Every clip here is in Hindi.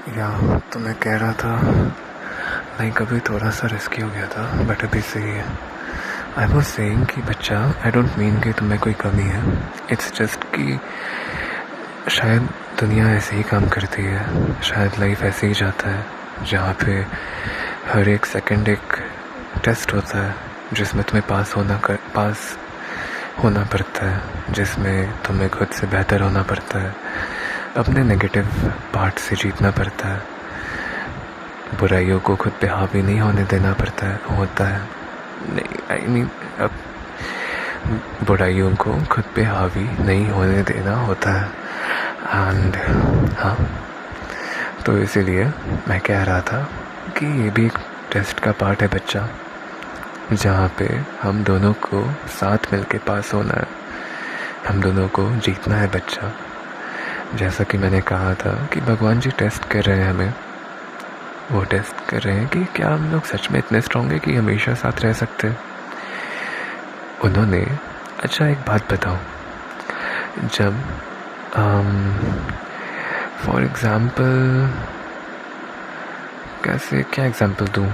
या तो मैं कह रहा था, लाइक अभी थोड़ा सा रिस्की हो गया था बट अभी सही है। आई वॉज सेइंग कि बच्चा, आई डोंट मीन कि तुम्हें कोई कमी है। इट्स जस्ट कि शायद दुनिया ऐसे ही काम करती है, शायद लाइफ ऐसे ही जाता है जहाँ पे हर एक सेकंड एक टेस्ट होता है जिसमें तुम्हें पास होना पड़ता है, जिसमें तुम्हें खुद से बेहतर होना पड़ता है, अपने नेगेटिव पार्ट से जीतना पड़ता है, बुराइयों को खुद पे हावी नहीं होने देना होता है। नहीं, आई मीन अब बुराइयों को खुद पे हावी नहीं होने देना होता है। एंड हाँ, तो इसीलिए मैं कह रहा था कि ये भी एक टेस्ट का पार्ट है बच्चा, जहाँ पे हम दोनों को साथ मिलके पास होना है, हम दोनों को जीतना है बच्चा। जैसा कि मैंने कहा था कि भगवान जी टेस्ट कर रहे हैं हमें, वो टेस्ट कर रहे हैं कि क्या हम लोग सच में इतने स्ट्रॉन्ग है कि हमेशा साथ रह सकते हैं। उन्होंने, अच्छा एक बात बताओ, जब फॉर एग्ज़ाम्पल, कैसे क्या एग्ज़ाम्पल दूँ?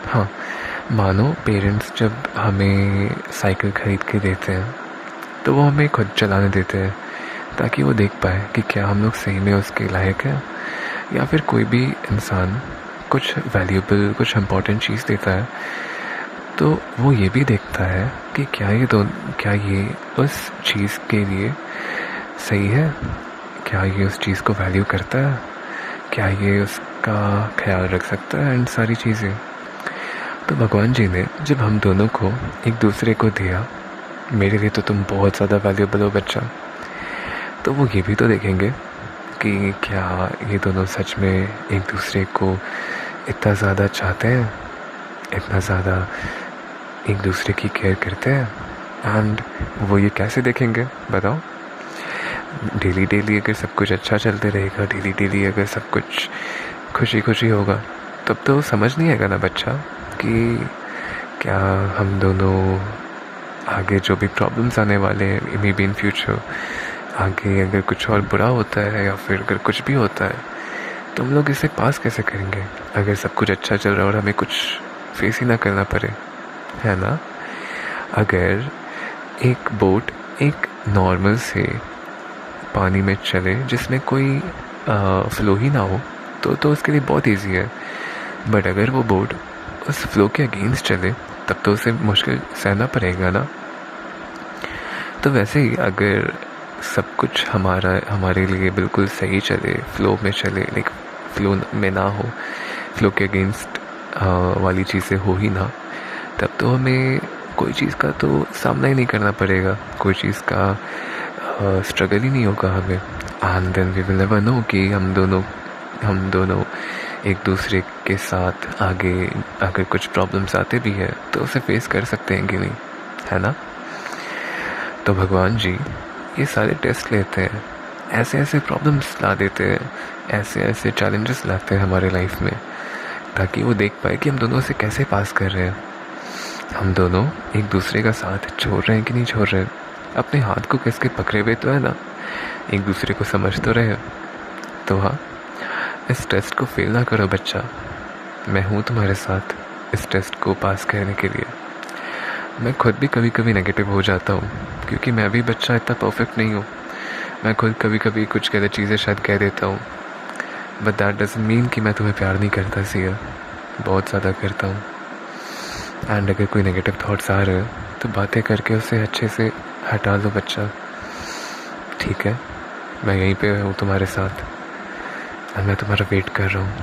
हाँ, मानो पेरेंट्स जब हमें साइकिल ख़रीद के देते हैं तो वो हमें खुद चलाने देते हैं ताकि वो देख पाए कि क्या हम लोग सही में उसके लायक हैं, या फिर कोई भी इंसान कुछ वैल्यूबल, कुछ इम्पोर्टेंट चीज़ देता है तो वो ये भी देखता है कि क्या ये उस चीज़ के लिए सही है, क्या ये उस चीज़ को वैल्यू करता है, क्या ये उसका ख्याल रख सकता है, एंड सारी चीज़ें। तो भगवान जी ने जब हम दोनों को एक दूसरे को दिया, मेरे लिए तो तुम बहुत ज़्यादा वैल्यूबल हो बच्चा, तो वो ये भी तो देखेंगे कि क्या ये दोनों सच में एक दूसरे को इतना ज़्यादा चाहते हैं, इतना ज़्यादा एक दूसरे की केयर करते हैं। एंड वो ये कैसे देखेंगे बताओ? डेली डेली अगर सब कुछ अच्छा चलते रहेगा, डेली डेली अगर सब कुछ खुशी खुशी होगा, तब तो समझ नहीं आएगा ना बच्चा कि क्या हम दोनों आगे जो भी प्रॉब्लम्स आने वाले हैं, मे बी इन फ्यूचर, आगे अगर कुछ और बुरा होता है या फिर अगर कुछ भी होता है तो हम लोग इसे पास कैसे करेंगे अगर सब कुछ अच्छा चल रहा है और हमें कुछ फेस ही ना करना पड़े, है ना? अगर एक बोट एक नॉर्मल से पानी में चले जिसमें कोई फ़्लो ही ना हो तो उसके लिए बहुत इजी है, बट अगर वो बोट उस फ्लो के अगेंस्ट चले तब तो उसे मुश्किल सहना पड़ेगा ना। तो वैसे ही अगर सब कुछ हमारे लिए बिल्कुल सही चले, फ्लो में चले, लाइक फ्लो में ना हो, फ्लो के अगेंस्ट वाली चीज़ें हो ही ना, तब तो हमें कोई चीज़ का तो सामना ही नहीं करना पड़ेगा, कोई चीज़ का स्ट्रगल ही नहीं होगा हमें। And then we will never know कि हम दोनों एक दूसरे के साथ आगे अगर कुछ प्रॉब्लम्स आते भी है तो उसे फेस कर सकते हैं कि नहीं, है ना? तो भगवान जी ये सारे टेस्ट लेते हैं, ऐसे ऐसे प्रॉब्लम्स ला देते हैं, ऐसे ऐसे चैलेंजेस लाते हैं हमारे लाइफ में, ताकि वो देख पाए कि हम दोनों से कैसे पास कर रहे हैं, हम दोनों एक दूसरे का साथ छोड़ रहे हैं कि नहीं छोड़ रहे हैं, अपने हाथ को किसके पकड़े हुए तो है ना, एक दूसरे को समझ तो रहे। तो हाँ, इस टेस्ट को फेल ना करो बच्चा, मैं हूँ तुम्हारे साथ इस टेस्ट को पास करने के लिए। मैं खुद भी कभी कभी नेगेटिव हो जाता हूँ क्योंकि मैं भी बच्चा इतना परफेक्ट नहीं हूँ, मैं खुद कभी कभी कुछ गलत चीज़ें शायद कह देता हूँ, बट दैट डजंट मीन कि मैं तुम्हें प्यार नहीं करता सिया, बहुत ज़्यादा करता हूँ। एंड अगर कोई नेगेटिव थॉट्स आ रहे हैं तो बातें करके उसे अच्छे से हटा लो बच्चा, ठीक है? मैं यहीं पे हूँ तुम्हारे साथ, और मैं तुम्हारा वेट कर रहा हूँ,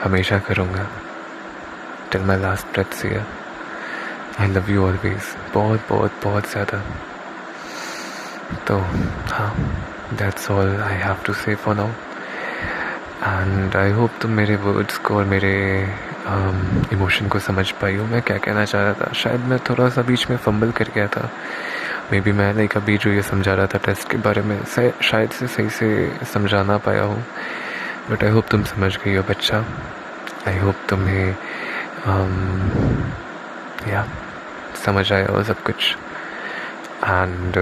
हमेशा करूँगा, till my last breath Siya. I love you always, बहुत बहुत बहुत ज़्यादा। तो हाँ, that's all I have to say for now, and I hope तुम मेरे वर्ड्स को और मेरे इमोशन को समझ पाई हो। मैं क्या कहना चाह रहा था, शायद मैं थोड़ा सा बीच में फंबल कर गया था, मे बी मैं लाइक अभी जो ये समझा रहा था टेस्ट के बारे में शायद से सही से समझा ना पाया हूँ, बट आई होप तुम समझ गई हो बच्चा। आई होप तुम्हें या समझ आया हो सब कुछ। And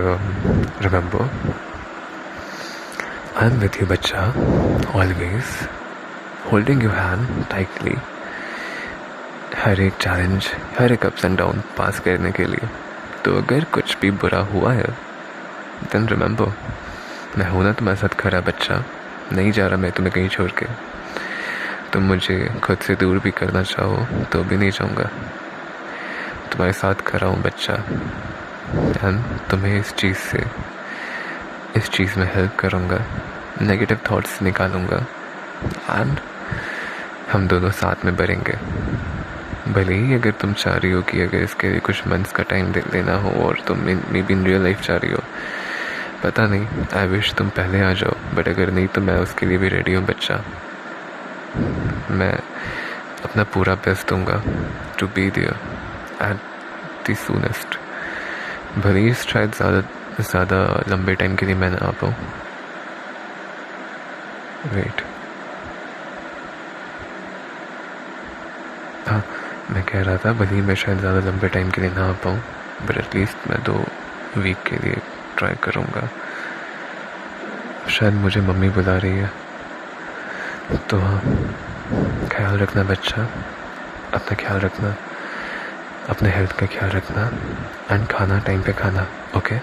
remember, I am with you बच्चा, always. Holding your hand tightly हर एक चैलेंज, हर एक अप्स एंड डाउन पास करने के लिए। तो अगर कुछ भी बुरा हुआ है देन रिमेंबर, मैं हूं ना तुम्हारे साथ खड़ा बच्चा, नहीं जा रहा मैं तुम्हें कहीं छोड़ के। तुम मुझे खुद से दूर भी करना चाहो तो भी नहीं चाहूँगा, तुम्हारे साथ खड़ा हूँ बच्चा। एंड तुम्हें इस चीज़ में हेल्प करूँगा, नेगेटिव थॉट्स निकालूँगा एंड हम दोनों साथ में बढ़ेंगे। भले ही अगर तुम चाह रही हो कि अगर इसके लिए कुछ मंथ्स का टाइम लेना हो और तुम may be in real life चाह रही हो, पता नहीं, आई विश तुम पहले आ जाओ, बट अगर नहीं तो मैं उसके लिए भी रेडी हूँ बच्चा। मैं अपना पूरा बेस्ट दूंगा to be there at the soonest. भले ही शायद ज़्यादा लंबे टाइम के लिए मैं ना आ पाऊँ। वेट, हाँ, मैं कह रहा था भले ही मैं शायद ज़्यादा लंबे टाइम के लिए ना आ पाऊँ, बट एटलीस्ट मैं 2 वीक के लिए ट्राई करूँगा। शायद मुझे मम्मी बुला रही है, तो हाँ, ख्याल रखना बच्चा, अपना ख्याल रखना, अपने हेल्थ का ख्याल रखना एंड खाना टाइम पे खाना, ओके?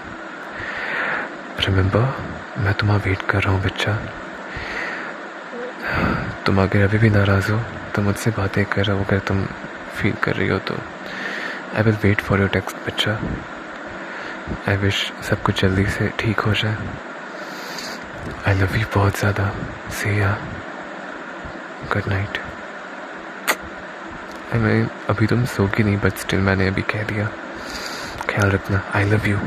रिमेंबर, मैं तुम्हारा वेट कर रहा हूँ बच्चा। तुम अगर अभी भी नाराज़ हो तो मुझसे बातें कर रहा हो, अगर तुम फील कर रही हो तो I will wait for your text बच्चा। आई विश सब कुछ जल्दी से ठीक हो जाए। आई लव यू बहुत ज़्यादा। सी या, गुड नाइट। अभी तुम सोगी नहीं, बट स्टिल मैंने अभी कह दिया, ख्याल रखना। आई लव यू।